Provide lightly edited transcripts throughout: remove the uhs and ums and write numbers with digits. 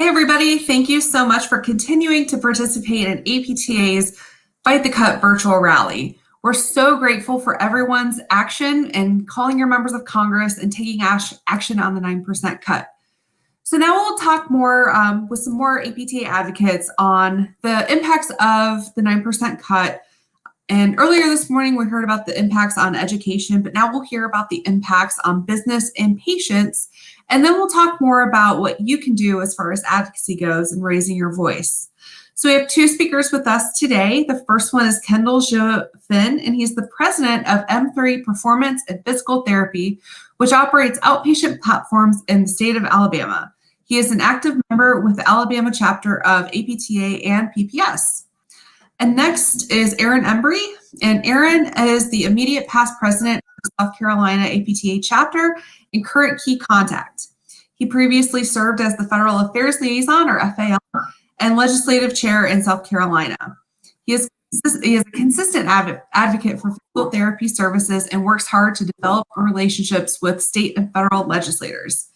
Hey everybody, thank you so much for continuing to participate in APTA's Fight the Cut virtual rally. We're so grateful for everyone's action and calling your members of Congress and taking action on the 9% cut. So now we'll talk more with some more APTA advocates on the impacts of the 9% cut. And earlier this morning, we heard about the impacts on education, but now we'll hear about the impacts on business and patients. And then we'll talk more about what you can do as far as advocacy goes and raising your voice. So we have two speakers with us today. The first one is Kendall Jno-Finn, and he's the president of M3 Performance and Physical Therapy, which operates outpatient platforms in the state of Alabama. He is an active member with the Alabama chapter of APTA and PPS. And next is Embry, and Aaron is the immediate past president of the South Carolina APTA chapter and current key contact. He previously served as the Federal Affairs Liaison, or FAL, and legislative chair in South Carolina. He is a consistent advocate for physical therapy services and works hard to develop relationships with state and federal legislators.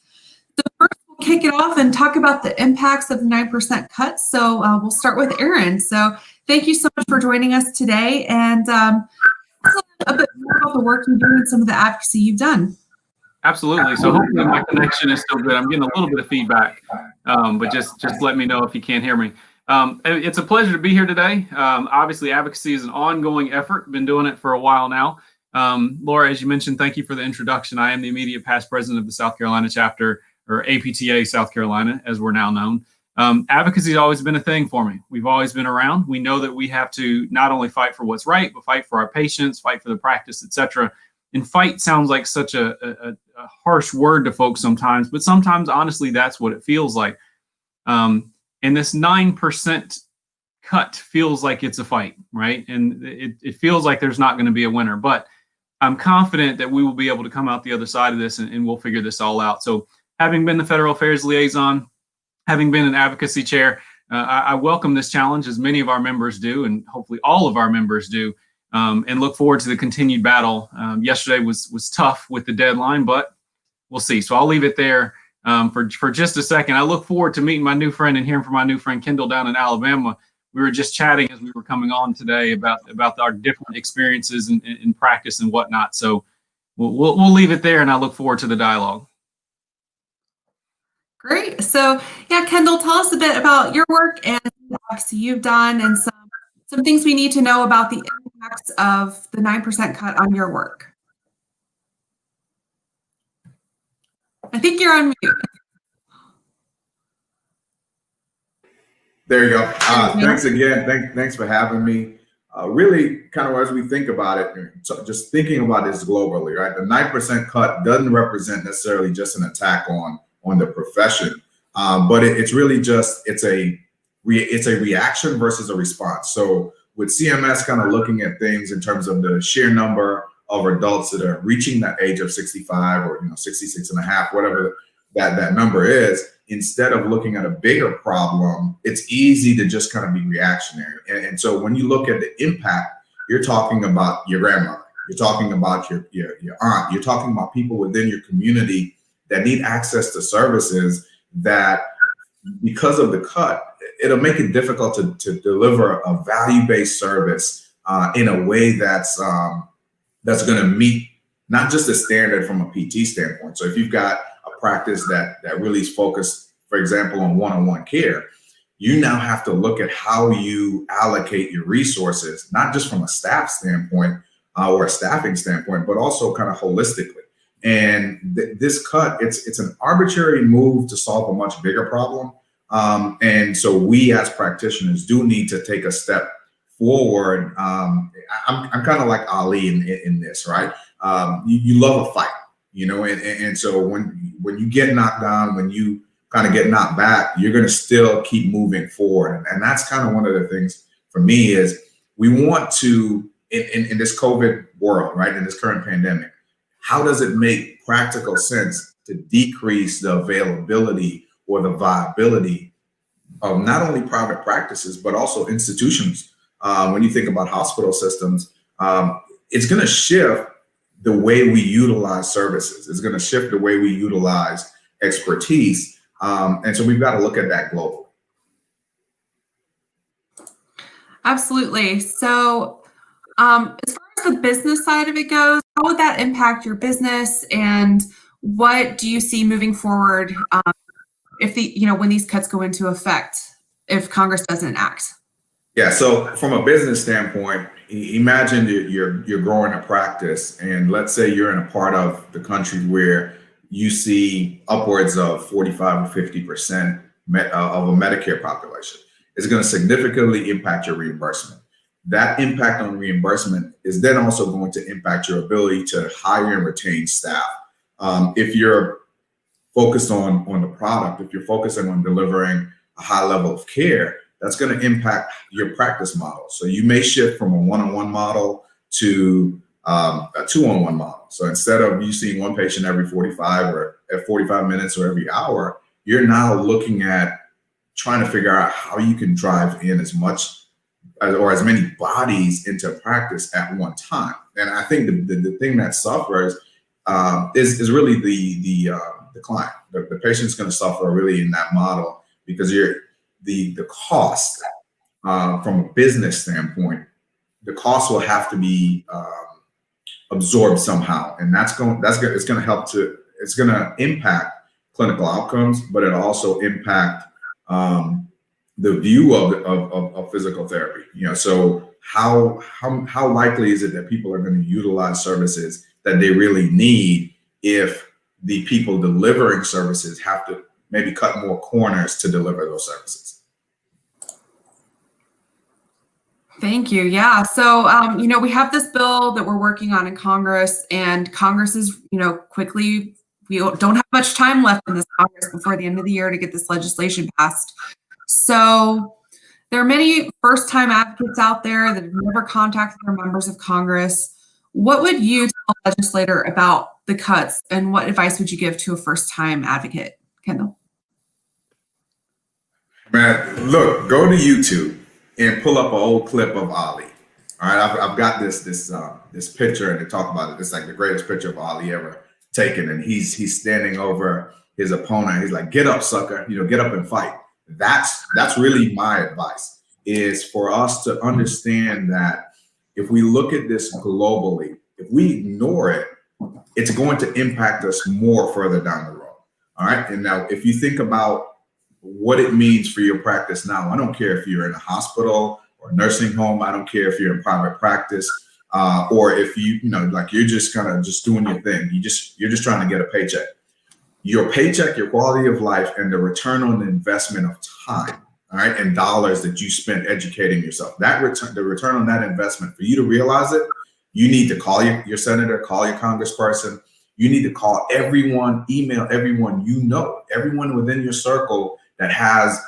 So first, we'll kick it off and talk about the impacts of the 9% cut. So we'll start with Aaron. So thank you so much for joining us today, and a bit more about the work you're doing and some of the advocacy you've done. Absolutely. So hopefully my connection is still good. I'm getting a little bit of feedback, but just let me know if you can't hear me. It's a pleasure to be here today. Obviously, advocacy is an ongoing effort. Been doing it for a while now. Laura, as you mentioned, thank you for the introduction. I am the immediate past president of the South Carolina chapter, or APTA South Carolina, as we're now known. Advocacy has always been a thing for me. We've always been around. We know that we have to not only fight for what's right, but fight for our patients, fight for the practice, etc. And fight sounds like such a harsh word to folks sometimes, but sometimes, honestly, that's what it feels like. And this 9% cut feels like it's a fight, right? And it feels like there's not going to be a winner, but I'm confident that we will be able to come out the other side of this and we'll figure this all out. So having been the Federal Affairs Liaison, having been an advocacy chair, I welcome this challenge, as many of our members do, and hopefully all of our members do, and look forward to the continued battle. Yesterday was tough with the deadline, but we'll see. So I'll leave it there for just a second. I look forward to meeting my new friend and hearing from my new friend Kendall down in Alabama. We were just chatting as we were coming on today about our different experiences in practice and whatnot. So we'll leave it there, and I look forward to the dialogue. Great. So yeah, Kendall, tell us a bit about your work and the advocacy you've done and some things we need to know about the impacts of the 9% cut on your work. I think you're on mute. There you go. Thanks again. Thanks for having me. Really, kind of as we think about it, so just thinking about this globally, right? The 9% cut doesn't represent necessarily just an attack on the profession, but it's really just it's a reaction versus a response. So with CMS kind of looking at things in terms of the sheer number of adults that are reaching that age of 65 or 66 and a half, whatever that number is, instead of looking at a bigger problem, it's easy to just kind of be reactionary. And so when you look at the impact, you're talking about your grandmother, you're talking about your aunt, you're talking about people within your community that need access to services that, because of the cut, it'll make it difficult to deliver a value-based service in a way that's going to meet not just the standard from a PT standpoint. So if you've got a practice that really is focused, for example, on one-on-one care, you now have to look at how you allocate your resources, not just from a staff standpoint or a staffing standpoint, but also kind of holistically. And this cut, it's an arbitrary move to solve a much bigger problem. And so we as practitioners do need to take a step forward. I'm kind of like Ali in this, right? You love a fight, and so when you get knocked down, when you kind of get knocked back, you're going to still keep moving forward. And that's kind of one of the things for me is we want to, in this COVID world, right, in this current pandemic, how does it make practical sense to decrease the availability or the viability of not only private practices, but also institutions? When you think about hospital systems, it's going to shift the way we utilize services. It's going to shift the way we utilize expertise. And so we've got to look at that globally. Absolutely. So as far as the business side of it goes, how would that impact your business, and what do you see moving forward if when these cuts go into effect, if Congress doesn't act? Yeah, so from a business standpoint, imagine you're growing a practice, and let's say you're in a part of the country where you see upwards of 45 or 50% of a Medicare population. It's going to significantly impact your reimbursement. That impact on reimbursement is then also going to impact your ability to hire and retain staff. If you're focused on the product, if you're focusing on delivering a high level of care, that's going to impact your practice model. So you may shift from a one-on-one model to a two-on-one model. So instead of you seeing one patient every 45 minutes or every hour, you're now looking at trying to figure out how you can drive in as many bodies into practice at one time. And I think the thing that suffers is really the client. The patient's going to suffer really in that model, because the cost from a business standpoint, the cost will have to be absorbed somehow, and it's going to impact clinical outcomes, but it also impact the view of physical therapy. So how likely is it that people are going to utilize services that they really need if the people delivering services have to maybe cut more corners to deliver those services? Thank you. Yeah. So, we have this bill that we're working on in Congress, and Congress is, quickly, we don't have much time left in this Congress before the end of the year to get this legislation passed. So there are many first-time advocates out there that have never contacted their members of Congress. What would you tell a legislator about the cuts, and what advice would you give to a first-time advocate, Kendall? Man, look, go to YouTube and pull up an old clip of Ali. All right, I've got this picture, and they talk about it. It's like the greatest picture of Ali ever taken, and he's standing over his opponent. He's like, "Get up, sucker! Get up and fight." That's really my advice, is for us to understand that if we look at this globally, if we ignore it, it's going to impact us more further down the road. All right, and now if you think about what it means for your practice now, I don't care if you're in a hospital or a nursing home. I don't care if you're in private practice, or if you're just kind of just doing your thing. You're just trying to get a paycheck. Your paycheck, your quality of life, and the return on the investment of time, all right, and dollars that you spent educating yourself. The return on that investment, for you to realize it, you need to call your senator, call your congressperson. You need to call everyone, email everyone everyone within your circle that has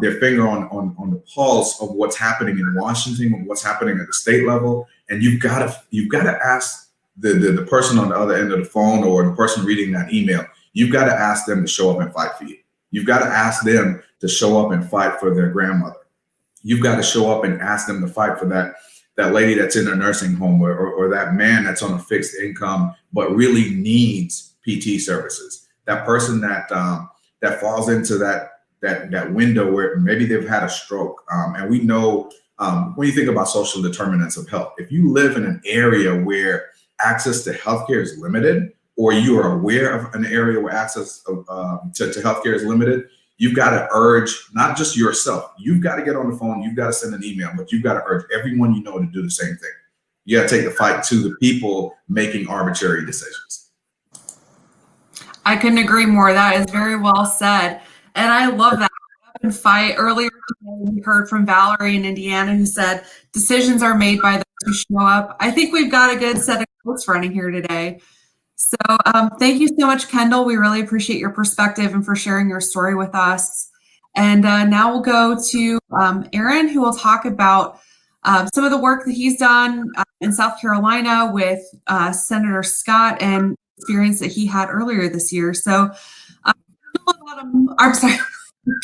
their finger on the pulse of what's happening in Washington, and what's happening at the state level. And you've got to ask the person on the other end of the phone, or the person reading that email, you've got to ask them to show up and fight for you. You've got to ask them to show up and fight for their grandmother. You've got to show up and ask them to fight for that lady that's in a nursing home, or that man that's on a fixed income but really needs PT services. That person that falls into that window where maybe they've had a stroke. And we know when you think about social determinants of health, if you live in an area where access to healthcare is limited, or you are aware of an area where access to healthcare is limited, you've got to urge not just yourself. You've got to get on the phone. You've got to send an email, but you've got to urge everyone you know to do the same thing. You got to take the fight to the people making arbitrary decisions. I couldn't agree more. That is very well said. And I love that. Fight. Earlier today, we heard from Valerie in Indiana, who said decisions are made by those who show up. I think we've got a good set of quotes running here today. So thank you so much, Kendall. We really appreciate your perspective and for sharing your story with us. And now we'll go to Aaron, who will talk about some of the work that he's done in South Carolina with Senator Scott, and experience that he had earlier this year. So I'm sorry, I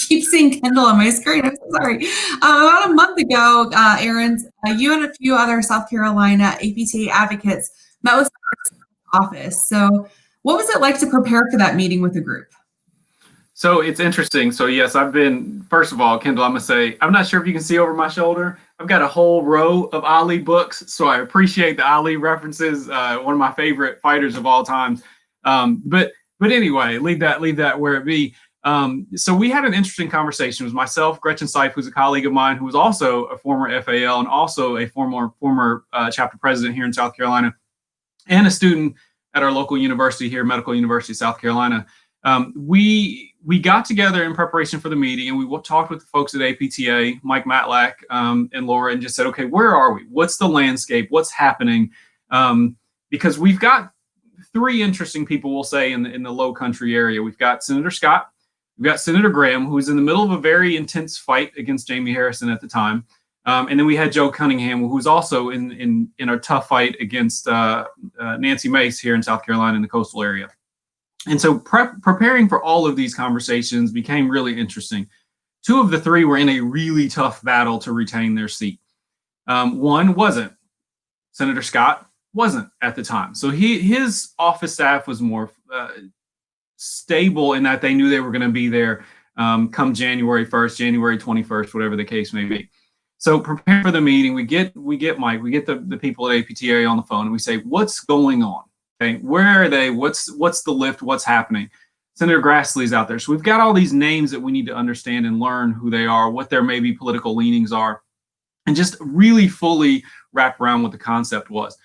keep seeing Kendall on my screen. I'm so sorry. About a month ago, Aaron, you and a few other South Carolina APTA advocates met with the office. So what was it like to prepare for that meeting with the group? So it's interesting. So yes, I've been, first of all, Kendall, I'm gonna say, I'm not sure if you can see over my shoulder. I've got a whole row of Ali books. So I appreciate the Ali references. One of my favorite fighters of all time. But anyway, leave that where it be. So we had an interesting conversation. It was myself, Gretchen Seif, who's a colleague of mine, who was also a former FAL and also a former chapter president here in South Carolina, and a student at our local university here, Medical University of South Carolina. We got together in preparation for the meeting, and we talked with the folks at APTA, Mike Matlack and Laura, and just said, okay, where are we? What's the landscape? What's happening? Because we've got three interesting people, we'll say, in the low country area. We've got Senator Scott, we've got Senator Graham, who's in the middle of a very intense fight against Jamie Harrison at the time. And then we had Joe Cunningham, who's also in a tough fight against Nancy Mace here in South Carolina in the coastal area. And so preparing for all of these conversations became really interesting. Two of the three were in a really tough battle to retain their seat. One wasn't. Senator Scott wasn't at the time. So his office staff was more stable in that they knew they were going to be there come January 1st, January 21st, whatever the case may be. So prepare for the meeting. We get Mike, we get the people at APTA on the phone, and we say, what's going on? Okay, where are they? What's the lift? What's happening? Senator Grassley's out there. So we've got all these names that we need to understand and learn who they are, what their maybe political leanings are, and just really fully wrap around what the concept was.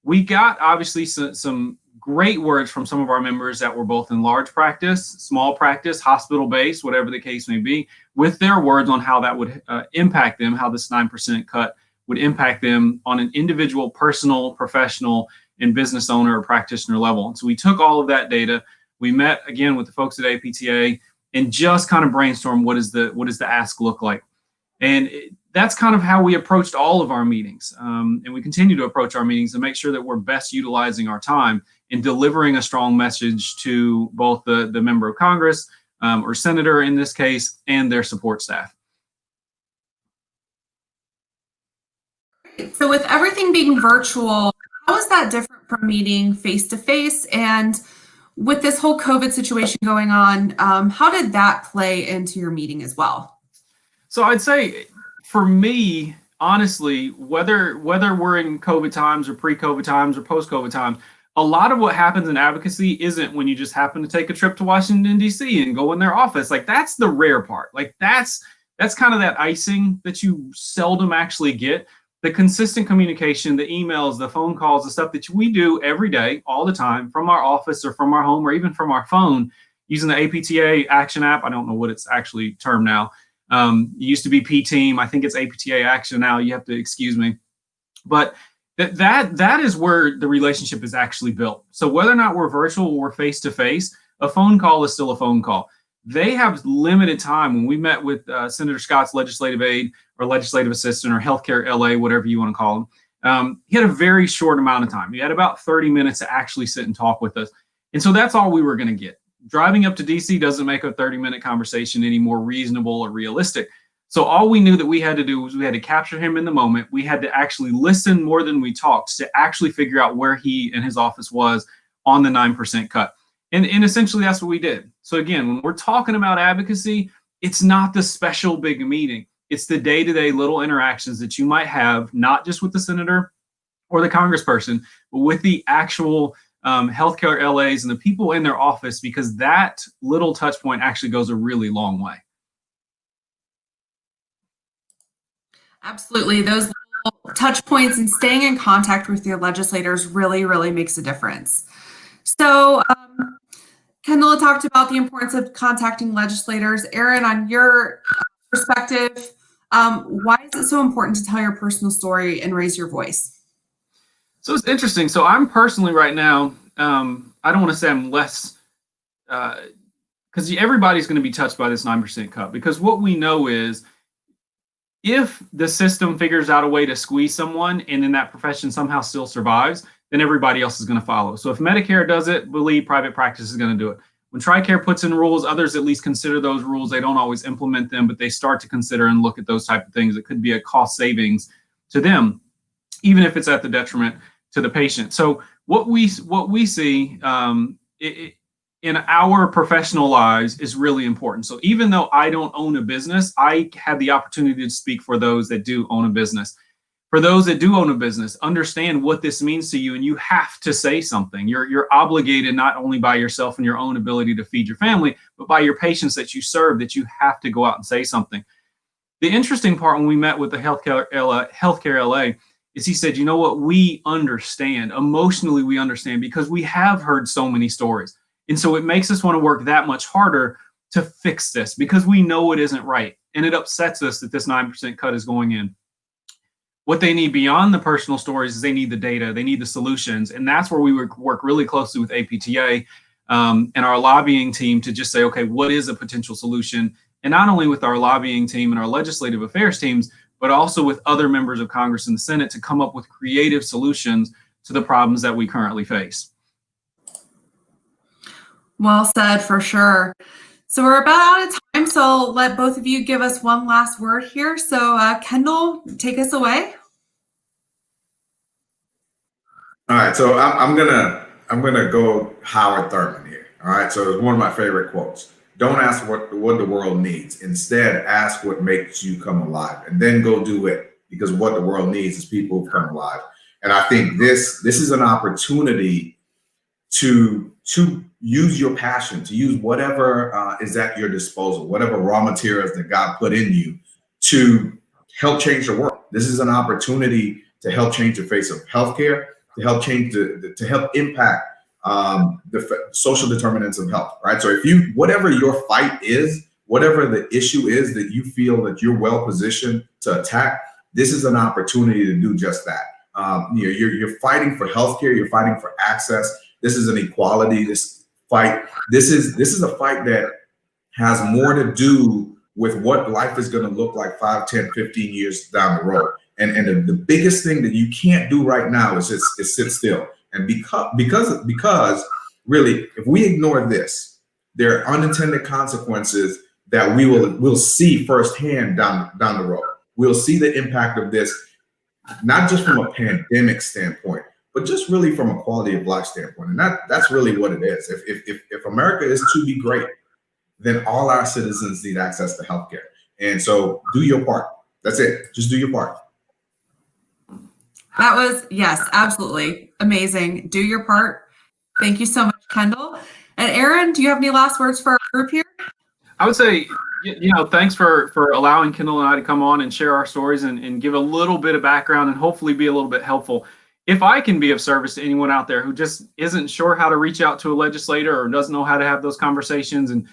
We got obviously some great words from some of our members that were both in large practice, small practice, hospital-based, whatever the case may be, with their words on how that would impact them, how this 9% cut would impact them on an individual, personal, professional, and business owner or practitioner level. And so we took all of that data. We met again with the folks at APTA and just kind of brainstormed what does the ask look like. And that's kind of how we approached all of our meetings. And we continue to approach our meetings to make sure that we're best utilizing our time in delivering a strong message to both the member of Congress or senator in this case and their support staff. So with everything being virtual, how is that different from meeting face-to-face? And with this whole COVID situation going on, how did that play into your meeting as well? So I'd say for me, honestly, whether we're in COVID times or pre-COVID times or post-COVID times, a lot of what happens in advocacy isn't when you just happen to take a trip to Washington, D.C. and go in their office. Like, that's the rare part. Like, that's kind of that icing that you seldom actually get. The consistent communication, the emails, the phone calls, the stuff that we do every day, all the time, from our office or from our home or even from our phone, using the APTA Action app. I don't know what it's actually termed now. It used to be P-Team. I think it's APTA Action now. You have to excuse me. But that is where the relationship is actually built. So whether or not we're virtual or face-to-face, a phone call is still a phone call. They have limited time. When we met with Senator Scott's legislative aide or legislative assistant or healthcare LA, whatever you want to call him, he had a very short amount of time. He had about 30 minutes to actually sit and talk with us. And so that's all we were going to get. Driving up to DC doesn't make a 30-minute conversation any more reasonable or realistic. So all we knew that we had to do was we had to capture him in the moment. We had to actually listen more than we talked to actually figure out where he and his office was on the 9% cut. And essentially that's what we did. So again, when we're talking about advocacy, it's not the special big meeting. It's the day-to-day little interactions that you might have, not just with the senator or the congressperson, but with the actual healthcare LAs and the people in their office, because that little touch point actually goes a really long way. Absolutely. Those little touch points and staying in contact with your legislators really, really makes a difference. So Kendall talked about the importance of contacting legislators. Aaron, on your perspective, why is it so important to tell your personal story and raise your voice? So it's interesting. So I'm personally right now, I don't want to say I'm less, because everybody's going to be touched by this 9% cut, because what we know is if the system figures out a way to squeeze someone and then that profession somehow still survives, then everybody else is going to follow. So if Medicare does it, believe private practice is going to do it. When TRICARE puts in rules, others at least consider those rules. They don't always implement them, but they start to consider and look at those type of things. It could be a cost savings to them, even if it's at the detriment to the patient. So what we see, in our professional lives is really important. So even though I don't own a business, I have the opportunity to speak for those that do own a business. For those that do own a business, understand what this means to you, and you have to say something. You're obligated not only by yourself and your own ability to feed your family, but by your patients that you serve, that you have to go out and say something. The interesting part when we met with the Healthcare LA is he said, you know what, we understand. Emotionally, we understand because we have heard so many stories. And so it makes us want to work that much harder to fix this because we know it isn't right. And it upsets us that this 9% cut is going in. What they need beyond the personal stories is they need the data, they need the solutions. And that's where we work really closely with APTA and our lobbying team to just say, okay, what is a potential solution? And not only with our lobbying team and our legislative affairs teams, but also with other members of Congress and the Senate to come up with creative solutions to the problems that we currently face. Well said, for sure. So we're about out of time, so I'll let both of you give us one last word here. So Kendall, take us away. All right, so I'm gonna go Howard Thurman here. All right, so it's one of my favorite quotes. Don't ask what the world needs. Instead, ask what makes you come alive, and then go do it. Because what the world needs is people who come alive. And I think this is an opportunity to use your passion, to use whatever is at your disposal, whatever raw materials that God put in you to help change the world. This is an opportunity to help change the face of healthcare, to help change to help impact the social determinants of health, right? So if whatever your fight is, whatever the issue is that you feel that you're well positioned to attack, this is an opportunity to do just that. You're fighting for healthcare, you're fighting for access. This is an equality. This is a fight that has more to do with what life is going to look like 5, 10, 15 years down the road. And the biggest thing that you can't do right now is sit still. And because really, if we ignore this, there are unintended consequences that we'll see firsthand down the road. We'll see the impact of this, not just from a pandemic standpoint, but just really from a quality of life standpoint. And that's really what it is. If America is to be great, then all our citizens need access to healthcare. And so do your part. That's it. Just do your part. That was, yes, absolutely amazing. Do your part. Thank you so much, Kendall. And Aaron, do you have any last words for our group here? I would say, thanks for allowing Kendall and I to come on and share our stories and give a little bit of background and hopefully be a little bit helpful. If I can be of service to anyone out there who just isn't sure how to reach out to a legislator or doesn't know how to have those conversations, and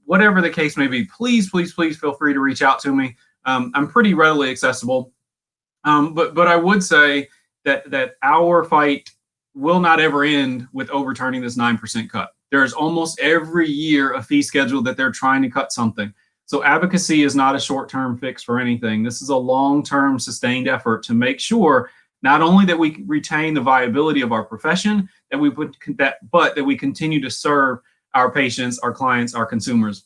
whatever the case may be, please feel free to reach out to me. I'm pretty readily accessible. But I would say that our fight will not ever end with overturning this 9% cut. There's almost every year a fee schedule that they're trying to cut something. So advocacy is not a short-term fix for anything. This is a long-term sustained effort to make sure not only that we retain the viability of our profession, but that we continue to serve our patients, our clients, our consumers.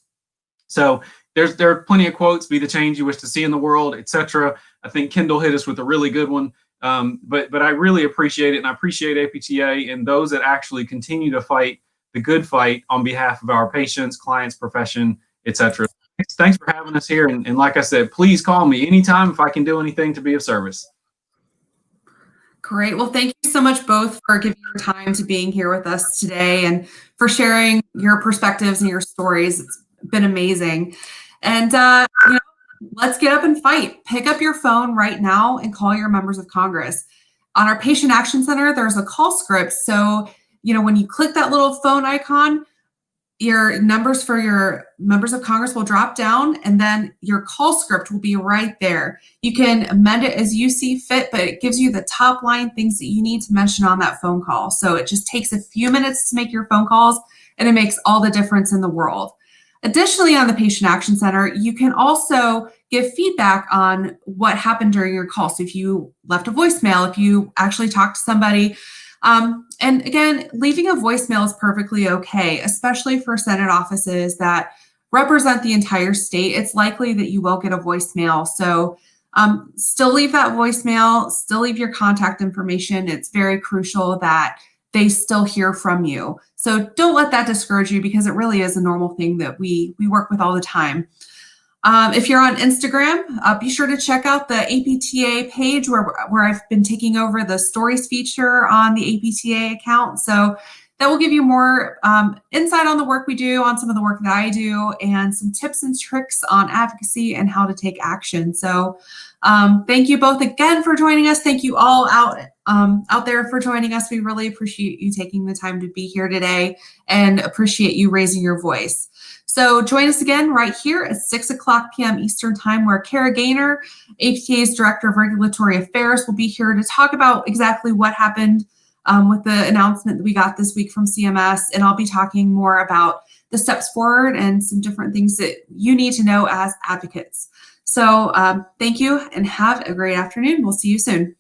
So there are plenty of quotes: "Be the change you wish to see in the world," etc. I think Kendall hit us with a really good one. But I really appreciate it, and I appreciate APTA and those that actually continue to fight the good fight on behalf of our patients, clients, profession, etc. Thanks for having us here. And like I said, please call me anytime if I can do anything to be of service. Great. Well, thank you so much both for giving your time to being here with us today and for sharing your perspectives and your stories. It's been amazing. And, let's get up and fight. Pick up your phone right now and call your members of Congress. On our Patient Action Center, there's a call script. So, when you click that little phone icon, your numbers for your members of Congress will drop down, and then your call script will be right there. You can amend it as you see fit, but it gives you the top line things that you need to mention on that phone call. So it just takes a few minutes to make your phone calls, and it makes all the difference in the world. Additionally, on the Patient Action Center, you can also give feedback on what happened during your call. So if you left a voicemail, if you actually talked to somebody, and again, leaving a voicemail is perfectly okay, especially for Senate offices that represent the entire state. It's likely that you will get a voicemail. So still leave that voicemail, still leave your contact information. It's very crucial that they still hear from you. So don't let that discourage you, because it really is a normal thing that we work with all the time. If you're on Instagram, be sure to check out the APTA page where I've been taking over the stories feature on the APTA account. So that will give you more insight on the work we do, on some of the work that I do, and some tips and tricks on advocacy and how to take action. So thank you both again for joining us. Thank you all out there for joining us. We really appreciate you taking the time to be here today and appreciate you raising your voice. So join us again right here at 6 p.m. Eastern Time, where Kara Gaynor, APTA's Director of Regulatory Affairs, will be here to talk about exactly what happened with the announcement that we got this week from CMS. And I'll be talking more about the steps forward and some different things that you need to know as advocates. So thank you and have a great afternoon. We'll see you soon.